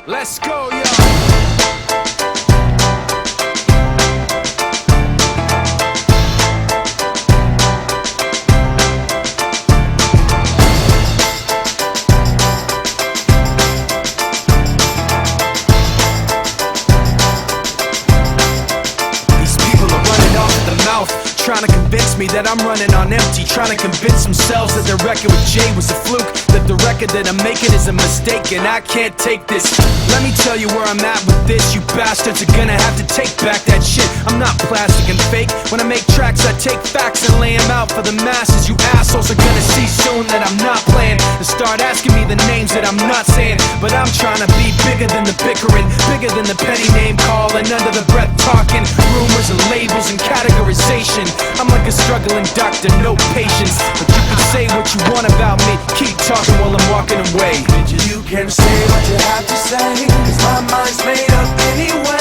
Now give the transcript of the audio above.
Let's go, yo. Trying to convince me that I'm running on empty, trying to convince themselves that their record with Jay was a fluke, that the record that I'm making is a mistake, and I can't take this. Let me tell you where I'm at with this. You bastards are gonna have to take back that shit. I'm not plastic and fake. When I make tracks, I take facts and lay them out for the masses. You assholes are gonna see soon that I'm not playing, and start asking me the names that I'm not saying. But I'm trying to be bigger than the bickering, bigger than the petty name calling, under the breath talking, rumors and labels and categorization. I'm like a struggling doctor, no patience. But you can say what you want about me, keep talking while I'm walking away. You can say what you have to say, 'cause my mind's made up anyway.